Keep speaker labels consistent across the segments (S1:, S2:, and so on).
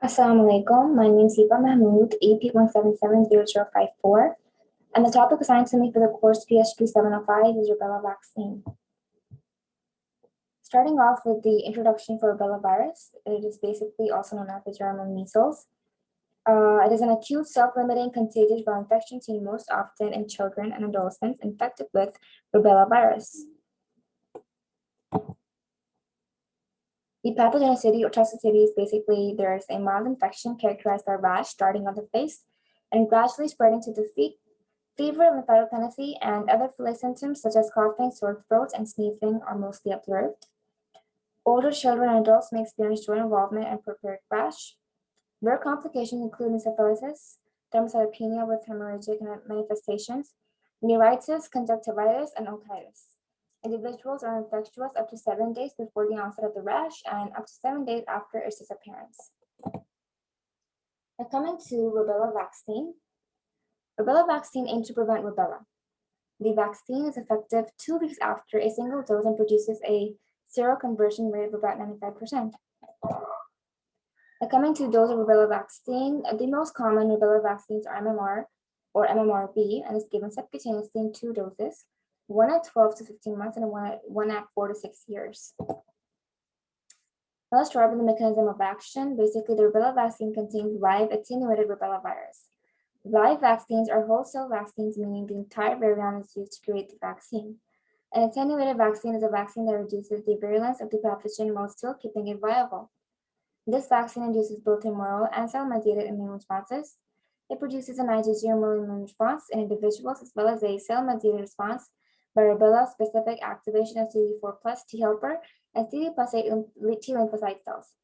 S1: Assalamu alaikum. My name is Sifa Mahmood, AP1770054, and the topic assigned to me for the course PhD 705 is Rubella Vaccine. Starting off with the introduction for Rubella virus, it is basically also known as the germ measles. It is an acute, self-limiting, contagious viral infection seen most often in children and adolescents infected with Rubella virus. The pathogenicity or toxicity is basically there's a mild infection characterized by rash starting on the face and gradually spreading to the feet. Fever, lymphadenopathy, and other flu symptoms such as coughing, sore throat, and sneezing are mostly observed. Older children and adults may experience joint involvement and purpuric rash. Rare complications include encephalitis, thrombocytopenia with hemorrhagic manifestations, neuritis, conjunctivitis, and otitis. Individuals are infectious up to 7 days before the onset of the rash and up to 7 days after its disappearance. Now coming to Rubella vaccine. Rubella vaccine aims to prevent rubella. The vaccine is effective 2 weeks after a single dose and produces a seroconversion rate of about 95%. Now coming to dose of rubella vaccine, the most common rubella vaccines are MMR or MMRB and is given subcutaneously in 2 doses, one at 12 to 15 months and one at 4 to 6 years. Now let's start with the mechanism of action. Basically, the rubella vaccine contains live attenuated rubella virus. Live vaccines are whole cell vaccines, meaning the entire virion is used to create the vaccine. An attenuated vaccine is a vaccine that reduces the virulence of the pathogen while still keeping it viable. This vaccine induces both humoral and cell-mediated immune responses. It produces an IgG humoral immune response in individuals as well as a cell-mediated response by rubella-specific activation of CD4 plus T helper and CD plus 8 T lymphocyte cells.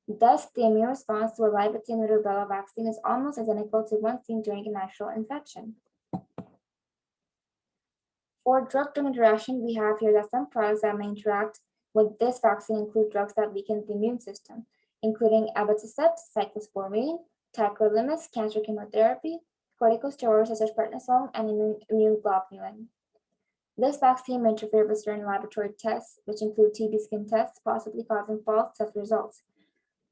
S1: Thus, the immune response to a live attenuated rubella vaccine is almost identical to one seen during a natural infection. For drug-drug interaction, we have here that some products that may interact with this vaccine include drugs that weaken the immune system, including abatacept, cyclosporine, tacrolimus, cancer chemotherapy, corticosteroids such as prednisone, and immune globulin. This vaccine may interfere with certain laboratory tests, which include TB skin tests, possibly causing false test results.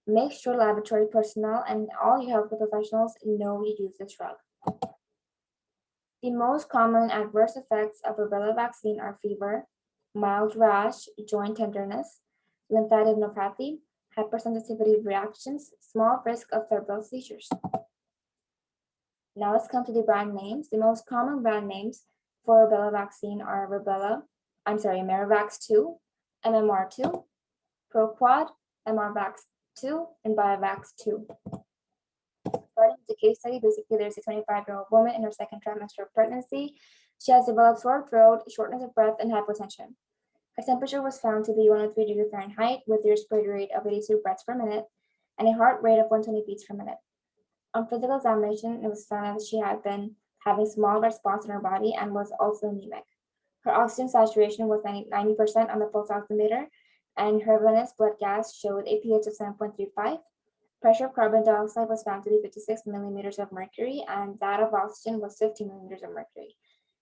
S1: Make sure laboratory personnel and all your healthcare professionals know you use this drug. The most common adverse effects of rubella vaccine are fever, mild rash, joint tenderness, lymphadenopathy, hypersensitivity reactions, small risk of febrile seizures. Now let's come to the brand names. The most common brand names for rubella vaccine are Merivax 2, MMR2, ProQuad, MRVax2, and Biovax 2. Starting with the case study, basically there's a 25-year-old woman in her second trimester of pregnancy. She has developed sore throat, shortness of breath, and hypotension. Her temperature was found to be 103 degrees Fahrenheit with a respiratory rate of 82 breaths per minute and a heart rate of 120 beats per minute. On physical examination, it was found that she had been having small red spots in her body and was also anemic. Her oxygen saturation was 90% on the pulse oximeter, and her venous blood gas showed a pH of 7.35. Pressure of carbon dioxide was found to be 56 millimeters of mercury, and that of oxygen was 50 millimeters of mercury.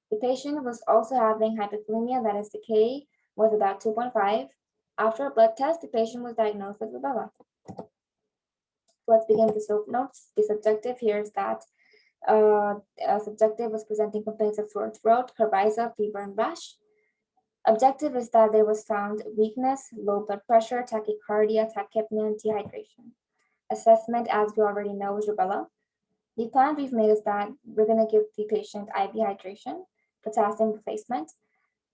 S1: The patient was also having hypothermia, that is, the K was about 2.5. After a blood test, the patient was diagnosed with rubella. Let's begin with the SOAP notes. The subjective here is that subjective was presenting complaints of sore throat, coryza, fever, and rash. Objective is that there was found weakness, low blood pressure, tachycardia, tachypnea, and dehydration. Assessment, as we already know, is rubella. The plan we've made is that we're going to give the patient IV hydration, potassium replacement,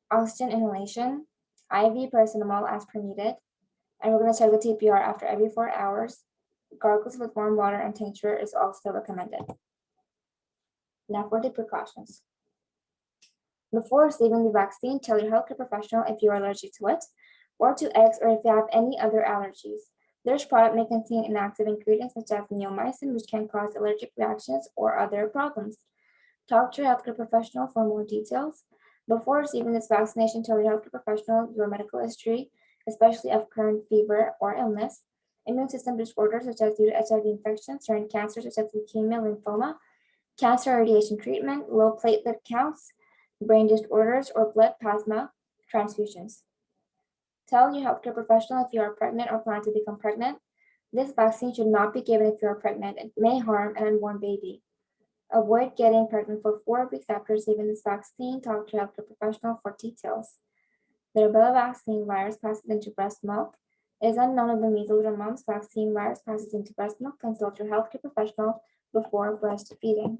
S1: oxygen inhalation, IV paracetamol as per needed, and we're going to check the TPR after every 4 hours. Gargles with warm water and tincture is also recommended. Now for the precautions. Before receiving the vaccine, tell your healthcare professional if you are allergic to it, or to eggs, or if you have any other allergies. This product may contain inactive ingredients such as neomycin, which can cause allergic reactions or other problems. Talk to your healthcare professional for more details. Before receiving this vaccination, tell your healthcare professional your medical history, especially of current fever or illness, immune system disorders such as due to HIV infection, certain cancers such as leukemia, lymphoma, cancer radiation treatment, low platelet counts, brain disorders, or blood plasma transfusions. Tell your healthcare professional if you are pregnant or plan to become pregnant. This vaccine should not be given if you are pregnant. It may harm an unborn baby. Avoid getting pregnant for 4 weeks after receiving this vaccine. Talk to a healthcare professional for details. The Rubella vaccine virus passes into breast milk. It is unknown if the measles or mumps vaccine virus passes into breast milk. Consult your healthcare professional before breastfeeding.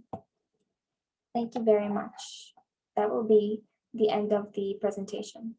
S1: Thank you very much. That will be the end of the presentation.